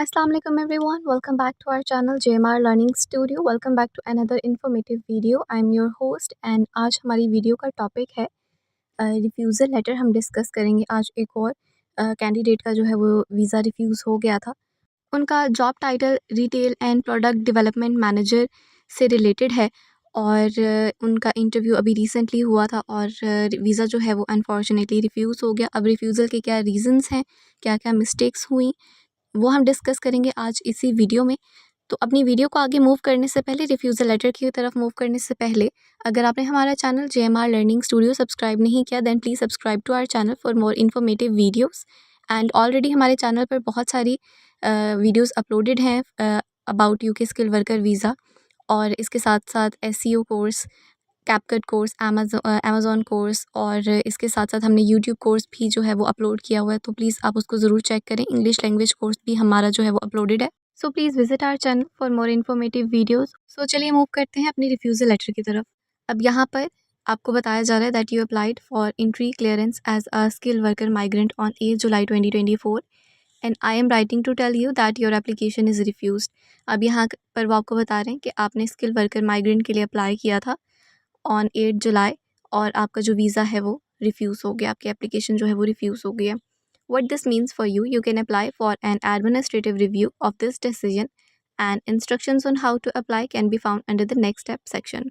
Assalamu alaikum everyone. Welcome back to our channel JMR Learning Studio. Welcome back to another informative video. I'm your host and आज हमारी video का topic है refusal letter. हम discuss करेंगे आज एक और कैंडिडेट का जो है वो वीज़ा रिफ्यूज़ हो गया था। उनका job title retail and product development manager से रिलेटेड है और उनका इंटरव्यू अभी रिसेंटली हुआ था और वीज़ा जो है वो अनफॉर्चुनेटली रिफ्यूज़ हो गया। अब रिफ्यूज़ल के क्या रीज़न्स हैं, क्या क्या मिस्टेक्स हुई, वो हम डिस्कस करेंगे आज इसी वीडियो में। तो अपनी वीडियो को आगे मूव करने से पहले, रिफ्यूज़ल लेटर की तरफ मूव करने से पहले, अगर आपने हमारा channel JMR learning studio subscribe नहीं किया then please subscribe to our channel for more informative videos. And already हमारे चैनल पर बहुत सारी वीडियोस अपलोडेड हैं about UK skill worker visa, और इसके साथ साथ SEO course, CapCut course, Amazon course, और इसके साथ साथ हमने यूट्यूब कोर्स भी जो है वो अपलोड किया हुआ है, तो प्लीज़ आप उसको ज़रूर चेक करें। इंग्लिश लैंग्वेज कोर्स भी हमारा जो है वो अपलोडेड है। So please visit our channel for more informative videos. So चलिए मूव करते हैं अपनी रिफ्यूज़ल लेटर की तरफ। अब यहाँ पर आपको बताया जा रहा है that you applied for entry clearance as a skill worker migrant on 8 July 2024 and I am writing to tell you that your application is refused. अब यहाँ पर वो आपको बता रहे हैं कि आपने स्किल वर्कर माइग्रेंट के लिए अप्लाई किया था ऑन 8 जुलाई और आपका जो वीज़ा है वो रिफ्यूज़ हो गया, आपकी एप्लीकेशन जो है वो रिफ्यूज़ हो गई है। What this means for you, you can apply for an administrative review of this decision and instructions on how to apply can be found under the next step section.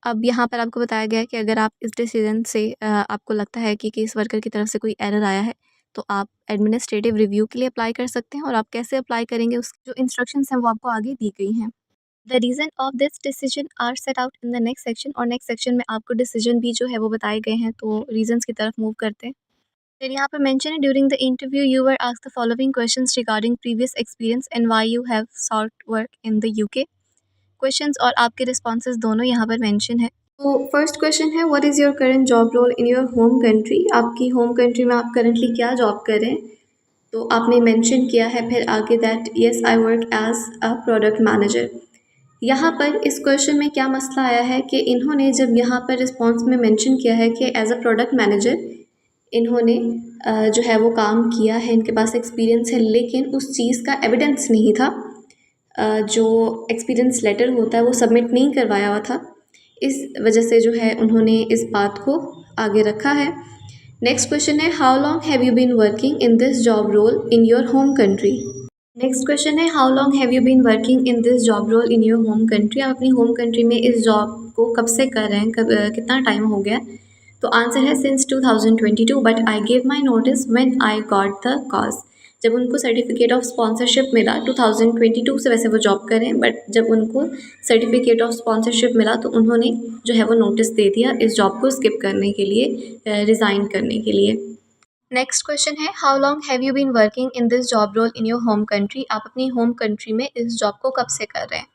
अब यहाँ पर आपको बताया गया है कि अगर आप इस डिसीजन से आपको लगता है कि केस वर्कर की तरफ से कोई एरर आया है तो आप एडमिनिस्ट्रेटिव रिव्यू के लिए अप्लाई कर सकते हैं, और आप कैसे अप्लाई करेंगे उसकी जो इंस्ट्रक्शंस हैं वो आपको आगे दी गई हैं। The reason of this decision are set out in the next section, और नेक्स्ट सेक्शन में आपको डिसीजन भी जो है वो बताए गए हैं, तो रीजंस की तरफ मूव करते हैं। फिर यहाँ पर मेंशन है during the interview you were asked the following questions regarding previous experience and why you have sought work in the UK. Questions और आपके रिस्पॉन्सेज दोनों यहाँ पर मेंशन है। तो फर्स्ट क्वेश्चन है what is your current job role in your home country. आपकी home country में आप करंटली क्या जॉब कर रहे हैं, तो आपने मेंशन किया है फिर आगे that yes I work as a product manager. यहाँ पर इस क्वेश्चन में क्या मसला आया है कि इन्होंने जब यहाँ पर रिस्पॉन्स में मेंशन किया है कि एज अ प्रोडक्ट मैनेजर इन्होंने जो है वो काम किया है, इनके पास एक्सपीरियंस है, लेकिन उस चीज़ का एविडेंस नहीं था। जो एक्सपीरियंस लेटर होता है वो सबमिट नहीं करवाया हुआ था, इस वजह से जो है उन्होंने इस बात को आगे रखा है। नेक्स्ट क्वेश्चन है how long have you been working in this job role in your home country. Next question है how long have you been working in this job role in your home country. आप अपनी home country में इस job को कब से कर रहे हैं, कितना टाइम हो गया। तो आंसर है since 2022 but I give my notice when I got the cause. जब उनको सर्टिफिकेट ऑफ स्पॉन्सरशिप मिला 2022 से, वैसे वो जॉब करें बट जब उनको सर्टिफिकेट ऑफ स्पॉन्सरशिप मिला तो उन्होंने जो है वो नोटिस दे दिया इस जॉब को स्किप करने के लिए, रिज़ाइन करने के लिए। नेक्स्ट क्वेश्चन है how long have you been working in this job role in your home country. आप अपनी होम कंट्री में इस जॉब को कब से कर रहे हैं,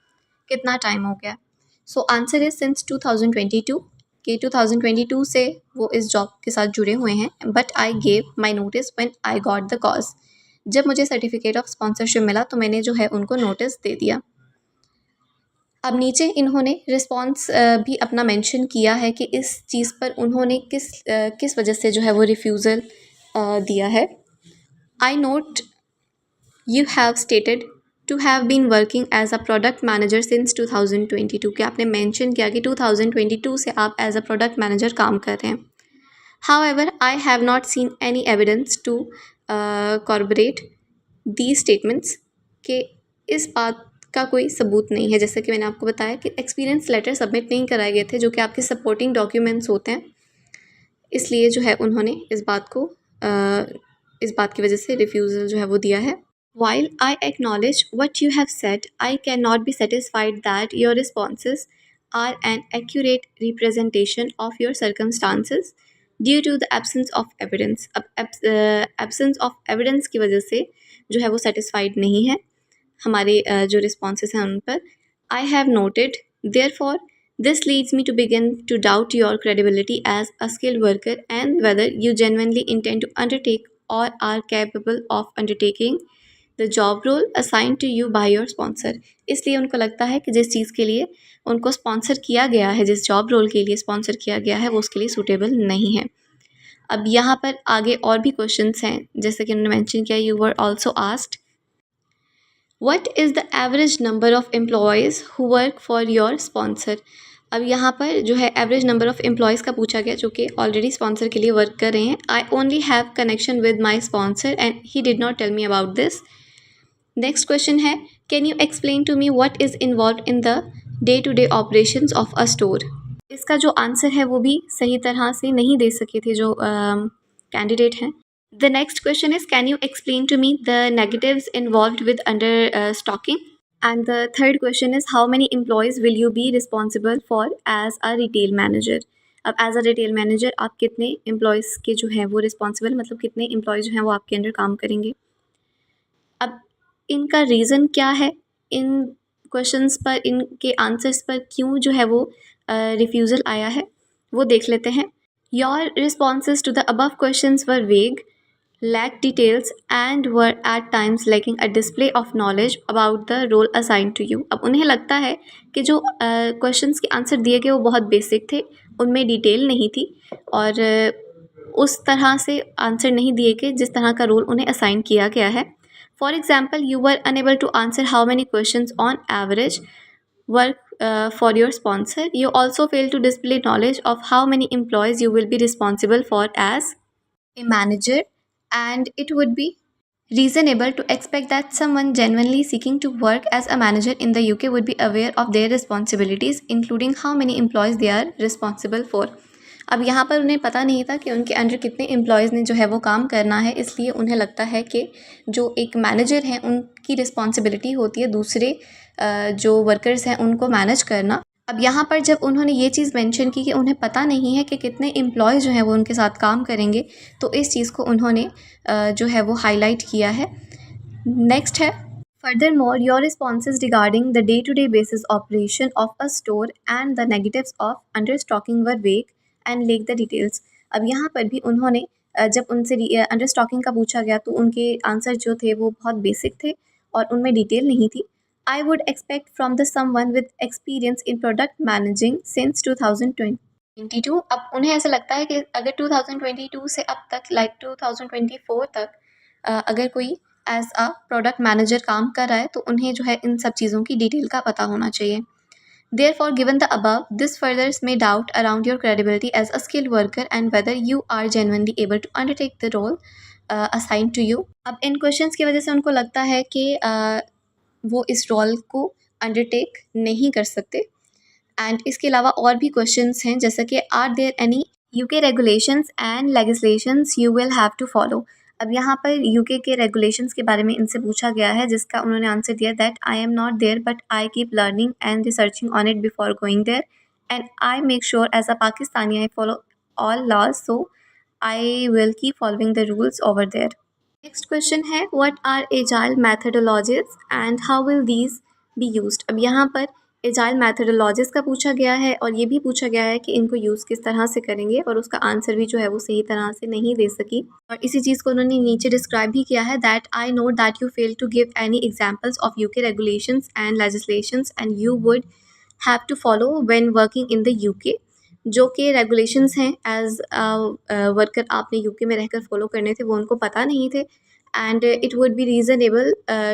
कितना टाइम हो गया। सो आंसर इज सिंस 2022 कि 2022 से वो इस जॉब के साथ जुड़े हुए हैं। But I gave my notice when I got the cause. जब मुझे सर्टिफिकेट ऑफ स्पॉन्सरशिप मिला तो मैंने जो है उनको नोटिस दे दिया। अब नीचे इन्होंने रिस्पॉन्स भी अपना मेंशन किया है कि इस चीज़ पर उन्होंने किस वजह से जो है वो रिफ्यूज़ल दिया है। I note you have stated to have been working as a product manager since 2022 के आपने मेंशन किया कि 2022 से आप एज अ प्रोडक्ट मैनेजर काम कर रहे हैं। However I have not seen any evidence to corroborate the statements के इस बात का कोई सबूत नहीं है। जैसे कि मैंने आपको बताया कि एक्सपीरियंस लेटर सबमिट नहीं कराए गए थे जो कि आपके सपोर्टिंग डॉक्यूमेंट्स होते हैं, इसलिए जो है उन्होंने इस बात की वजह से रिफ्यूज़ल जो है वो दिया है। While I acknowledge what you have said, I cannot be satisfied that your responses are an accurate representation of your circumstances due to the absence of evidence. अब absence of evidence की वजह से जो है वो satisfied नहीं है हमारे जो responses हैं उन पर। I have noted, therefore, this leads me to begin to doubt your credibility as a skilled worker and whether you genuinely intend to undertake or are capable of undertaking the job role assign to you by your sponsor. इसलिए उनको लगता है कि जिस चीज़ के लिए उनको sponsor किया गया है, जिस जॉब रोल के लिए स्पॉन्सर किया गया है वो उसके लिए सूटेबल नहीं है। अब यहाँ पर आगे और भी क्वेश्चंस हैं, जैसे कि उन्होंने मेंशन किया you were also asked What is the average number of employees who work for your sponsor? अब यहाँ पर जो है एवरेज नंबर ऑफ एम्प्लॉयज़ का पूछा गया जो कि ऑलरेडी स्पॉन्सर के लिए वर्क कर रहे हैं. I only have connection with my sponsor and he did not tell me about this. Next question है, can you explain to me what is involve in the day to day operations of a store. इसका जो answer है वो भी सही तरह से नहीं दे सके थे जो कैंडिडेट हैं. The next question is, can you explain to me the negatives involved with under stocking? And the third question is, how many employees will you be responsible for as a retail manager? अब as a retail manager आप कितने employees के जो हैं वो responsible, मतलब कितने employees जो हैं वो आपके अंडर काम करेंगे. अब इनका रीज़न क्या है, इन क्वेश्चंस पर, इनके आंसर्स पर क्यों जो है वो रिफ्यूज़ल आया है, वो देख लेते हैं. Your responses to the above questions were vague, lack details and were at times lacking a display of knowledge about the role assigned to you. अब उन्हें लगता है कि जो क्वेश्चंस के आंसर दिए गए वो बहुत बेसिक थे, उनमें डिटेल नहीं थी और उस तरह से आंसर नहीं दिए गए जिस तरह का रोल उन्हें असाइन किया गया है. For example, you were unable to answer how many questions on average work for your sponsor. You also fail to display knowledge of how many employees you will be responsible for as a manager, and it would be reasonable to expect that someone genuinely seeking to work as a manager in the UK would be aware of their responsibilities, including how many employees they are responsible for. अब यहाँ पर उन्हें पता नहीं था कि उनके under कितने एम्प्लॉयज़ ने जो है वो काम करना है, इसलिए उन्हें लगता है कि जो एक मैनेजर हैं उनकी रिस्पॉन्सिबिलिटी होती है दूसरे जो वर्कर्स हैं उनको मैनेज करना. अब यहाँ पर जब उन्होंने ये चीज़ मेंशन की कि उन्हें पता नहीं है कि कितने एम्प्लॉयज़ जो हैं वो उनके साथ काम करेंगे, तो इस चीज़ को उन्होंने जो है वो हाईलाइट किया है. नेक्स्ट है, furthermore your responses regarding the day-to-day basis operation of a store and the negatives of understocking were vague and lack the details. अब यहाँ पर भी उन्होंने जब उनसे अंडरस्टॉकिंग का पूछा गया तो उनके आंसर जो थे वो बहुत बेसिक थे और उनमें डिटेल नहीं थी. I would expect from the someone with experience in product managing since 2022. अब उन्हें ऐसा लगता है कि अगर 2022 से अब तक लाइक 2024 तक अगर कोई एज अ प्रोडक्ट मैनेजर काम कर रहा है तो उन्हें जो है इन सब चीज़ों की डिटेल का पता होना चाहिए. Therefore, given the above, this furthers may doubt around your credibility as a skilled worker and whether you are genuinely able to undertake the role assigned to you. अब इन क्वेश्चंस की वजह से उनको लगता है कि वो इस रोल को अंडरटेक नहीं कर सकते. एंड इसके अलावा और भी क्वेश्चंस हैं जैसा कि are there any UK regulations and legislations you will have to follow. अब यहाँ पर यूके के रेगुलेशंस के बारे में इनसे पूछा गया है जिसका उन्होंने आंसर दिया that I am not there but I keep learning and researching on it before going there and I make sure as a Pakistani I follow all laws so I will keep following the rules over there. Next question है, what are agile methodologies and how will these be used. अब यहाँ पर agile methodologies का पूछा गया है और ये भी पूछा गया है कि इनको यूज़ किस तरह से करेंगे और उसका आंसर भी जो है वो सही तरह से नहीं दे सकी. और इसी चीज़ को उन्होंने नीचे डिस्क्राइब भी किया है that I note that you fail to give any examples of UK regulations and legislations and you would have to follow when working in the UK. जो कि रेगुलेशंस हैं एज वर्कर आपने यूके में रहकर follow करने थे वो उनको पता नहीं थे. And it would be reasonable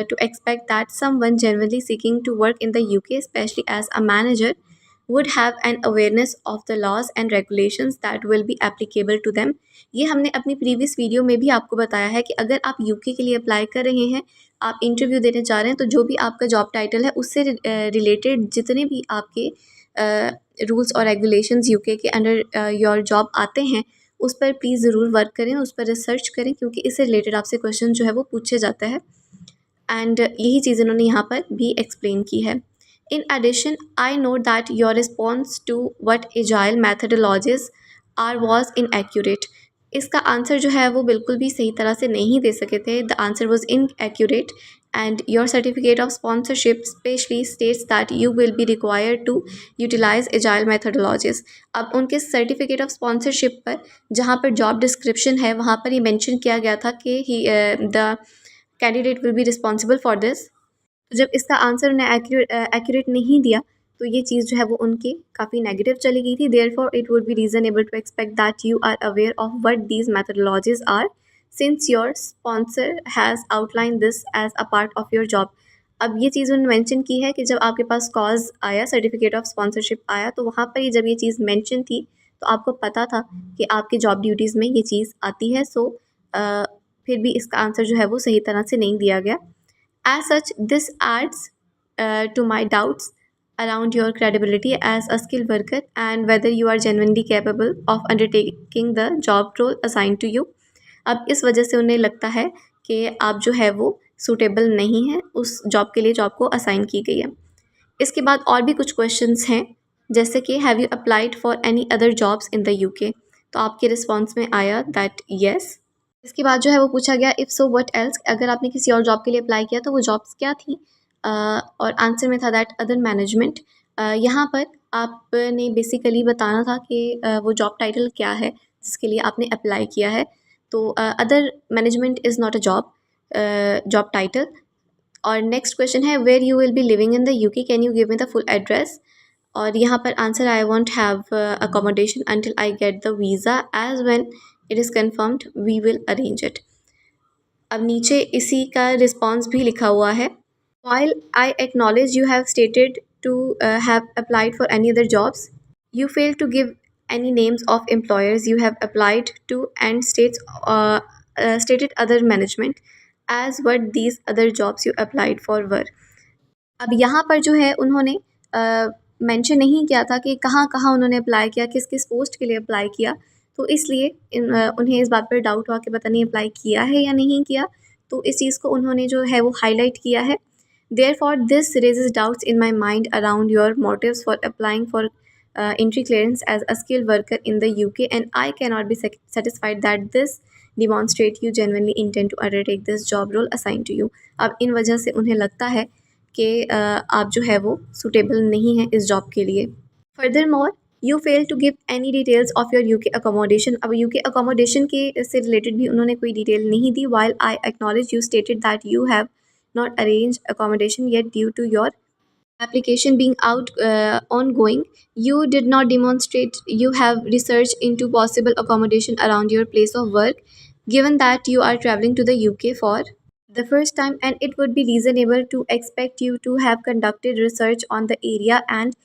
to expect that someone genuinely seeking to work in the UK, especially as a manager, would have an awareness of the laws and regulations that will be applicable to them. ये हमने अपनी previous video में भी आपको बताया है कि अगर आप यूके के लिए अप्लाई कर रहे हैं, आप इंटरव्यू देने जा रहे हैं, तो जो भी आपका जॉब टाइटल है उससे रिलेटेड जितने भी आपके रूल्स और रेगुलेशंस यूके के अंडर योर जॉब आते हैं उस पर प्लीज़ ज़रूर वर्क करें, उस पर रिसर्च करें क्योंकि इससे रिलेटेड आपसे क्वेश्चन जो है वो पूछे जाता है. एंड यही चीज़ इन्होंने यहाँ पर भी एक्सप्लेन की है. In addition I note that your response to what agile methodologies are was inaccurate. इसका आंसर जो है वो बिल्कुल भी सही तरह से नहीं दे सके थे. The answer was inaccurate and your certificate of sponsorship specially states that you will be required to utilize agile methodologies. अब उनके सर्टिफिकेट ऑफ स्पॉन्सरशिप पर जहाँ पर जॉब डिस्क्रिप्शन है वहाँ पर ये मेंशन किया गया था कि the candidate will be responsible for this. जब इसका आंसर उन्हें एक्यूरेट नहीं दिया तो ये चीज़ जो है वो उनकी काफ़ी नेगेटिव चली गई थी. Therefore it would be reasonable to expect that you are aware of what these methodologies are since your sponsor has outlined this as a part of your job. अब ये चीज़ उन्होंने मेंशन की है कि जब आपके पास कॉज़ आया, सर्टिफिकेट ऑफ स्पॉन्सरशिप आया, तो वहाँ पर ही जब ये चीज़ मेंशन थी, तो आपको पता था कि आपकी जॉब ड्यूटीज़ में ये चीज़ आती है। सो फिर भी इसका आंसर जो है वो सही तरह से नहीं दिया गया। As such, this adds to my doubts around your credibility as a skilled worker and whether you are genuinely capable of undertaking the job role assigned to you. अब इस वजह से उन्हें लगता है कि आप जो है वो सूटेबल नहीं हैं उस जॉब के लिए जो आपको असाइन की गई है। इसके बाद और भी कुछ क्वेश्चंस हैं, जैसे कि have you applied for any other jobs in the UK. तो आपके रिस्पॉन्स में आया दैट येस। इसके बाद जो है वो पूछा गया इफ़ सो व्हाट एल्स, अगर आपने किसी और जॉब के लिए अप्लाई किया तो वो जॉब्स क्या थी। और आंसर में था दैट अदर मैनेजमेंट। यहाँ पर आपने बेसिकली बताना था कि वो जॉब टाइटल क्या है जिसके लिए आपने अप्लाई किया है। तो other management is not a job job title. और नेक्स्ट क्वेश्चन है where you will be living in the UK, can you give me the full address. और यहाँ पर answer I won't have accommodation until I get the visa as when it is confirmed we will arrange it. अब नीचे इसी का response भी लिखा हुआ है। While I acknowledge you have stated to have applied for any other jobs, you fail to give any names of employers you have applied to and stated other management as what these other jobs you applied for were। अब यहाँ पर जो है उन्होंने mention नहीं किया था कि कहाँ कहाँ उन्होंने अप्लाई किया, किस किस पोस्ट के लिए अप्लाई किया। तो इसलिए उन्हें इस बात पर डाउट हुआ कि पता नहीं अप्लाई किया है या नहीं किया। तो इस चीज़ को उन्होंने जो है वो हाईलाइट किया है। Therefore, this raises doubts in my mind around your motives for applying for entry clearance as a skilled worker in the UK, and I cannot be satisfied that this demonstrate you genuinely intend to undertake this job role assigned to you। अब इन वजह से उन्हें लगता है कि आप जो है वो suitable नहीं हैं इस जॉब के लिए। Furthermore, you fail to give any details of your UK accommodation। अब UK accommodation के से रिलेटेड भी उन्होंने कोई डिटेल नहीं दी। While I acknowledge you stated that you have not arranged accommodation yet due to your application being ongoing, you did not demonstrate you have researched into possible accommodation around your place of work, given that you are traveling to the UK for the first time, and it would be reasonable to expect you to have conducted research on the area and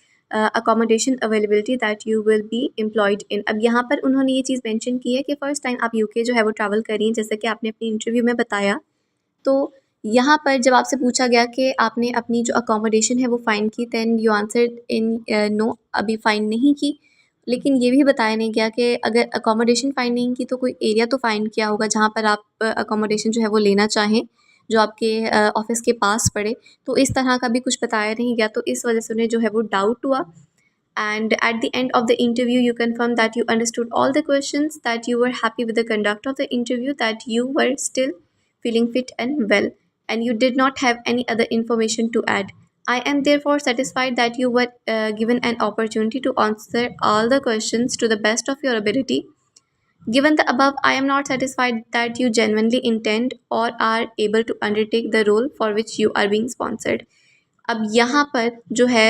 accommodation availability that you will be employed in। अब यहाँ पर उन्होंने ये चीज़ mention की है कि first time आप UK जो है वो ट्रैवल कर रही हैं, जैसे कि आपने अपनी इंटरव्यू में बताया। तो यहाँ पर जब आपसे पूछा गया कि आपने अपनी जो अकोमोडेशन है वो फ़ाइंड की, then you answered in no, अभी फ़ाइंड नहीं की। लेकिन ये भी बताया नहीं गया कि अगर अकोमोडेशन फ़ाइंड नहीं की तो कोई एरिया तो फ़ाइंड किया होगा जहाँ पर आप अकोमोडेशन जो है वो लेना चाहें, जो आपके ऑफ़िस के पास पड़े। तो इस तरह का भी कुछ बताया नहीं गया, तो इस वजह से उन्हें जो है वो डाउट हुआ। And at the end of the interview, you confirmed that you understood all the questions, that you were happy with the conduct of the interview, that you were still feeling fit and well, and you did not have any other information to add। I am therefore satisfied that you were given an opportunity to answer all the questions to the best of your ability। Given the above, I am not satisfied that you genuinely intend or are able to undertake the role for which you are being sponsored। अब यहाँ पर जो है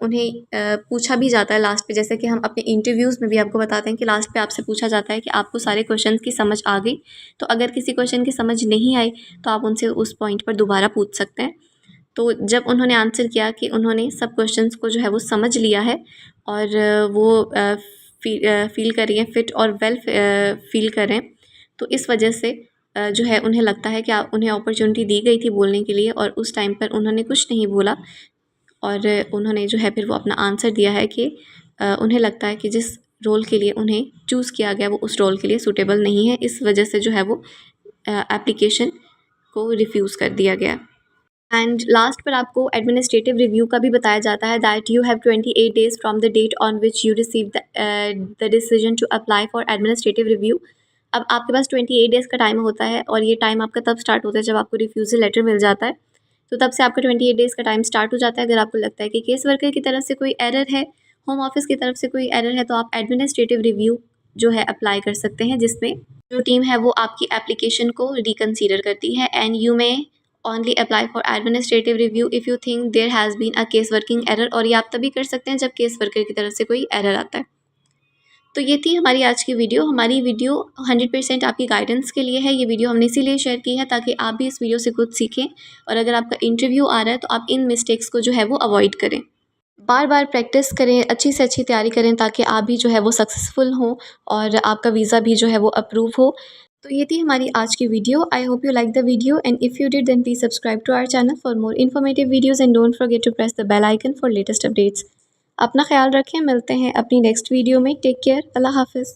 उन्हें पूछा भी जाता है लास्ट पे, जैसे कि हम अपने इंटरव्यूज़ में भी आपको बताते हैं कि लास्ट पे आपसे पूछा जाता है कि आपको सारे क्वेश्चंस की समझ आ गई। तो अगर किसी क्वेश्चन की समझ नहीं आई तो आप उनसे उस पॉइंट पर दोबारा पूछ सकते हैं। तो जब उन्होंने आंसर किया कि उन्होंने सब क्वेश्चंस को जो है वो समझ लिया है और वो फील कर रही हैं फिट और वेल फील कर रहे हैं, तो इस वजह से जो है उन्हें लगता है कि उन्हें अपॉर्चुनिटी दी गई थी बोलने के लिए और उस टाइम पर उन्होंने कुछ नहीं बोला। और उन्होंने जो है फिर वो अपना आंसर दिया है कि उन्हें लगता है कि जिस रोल के लिए उन्हें चूज़ किया गया वो उस रोल के लिए सूटेबल नहीं है, इस वजह से जो है वो एप्लीकेशन को रिफ्यूज़ कर दिया गया। एंड लास्ट पर आपको एडमिनिस्ट्रेटिव रिव्यू का भी बताया जाता है that you have 28 days from the date on which you receive the decision to apply for administrative review. अब आपके पास 28 डेज़ का टाइम होता है और ये टाइम आपका तब स्टार्ट होता है जब आपको रिफ्यूज़ल लेटर मिल जाता है। तो तब से आपका 28 डेज़ का टाइम स्टार्ट हो जाता है। अगर आपको लगता है कि केस वर्कर की तरफ से कोई एरर है, होम ऑफिस की तरफ से कोई एरर है, तो आप एडमिनिस्ट्रेटिव रिव्यू जो है अप्लाई कर सकते हैं, जिसमें जो टीम है वो आपकी एप्लीकेशन को रिकन्सीडर करती है। And you may only apply for administrative review if you think there has been a case working error. और ये आप तभी कर सकते हैं जब केस वर्कर की तरफ से कोई एरर आता है। तो ये थी हमारी आज की वीडियो। हमारी वीडियो 100% आपकी गाइडेंस के लिए है। ये वीडियो हमने इसीलिए शेयर की है ताकि आप भी इस वीडियो से कुछ सीखें, और अगर आपका इंटरव्यू आ रहा है तो आप इन मिस्टेक्स को जो है वो अवॉइड करें। बार बार प्रैक्टिस करें, अच्छी से अच्छी तैयारी करें ताकि आप भी जो है वो सक्सेसफुल हों और आपका वीज़ा भी जो है वो अप्रूव हो। तो ये थी हमारी आज की video. I hope you like the video, and if you did then please subscribe to our channel for more informative videos and don't forget to press the bell icon for latest updates. अपना ख्याल रखें, मिलते हैं अपनी next video में। Take care, अल्लाह हाफ़िज़।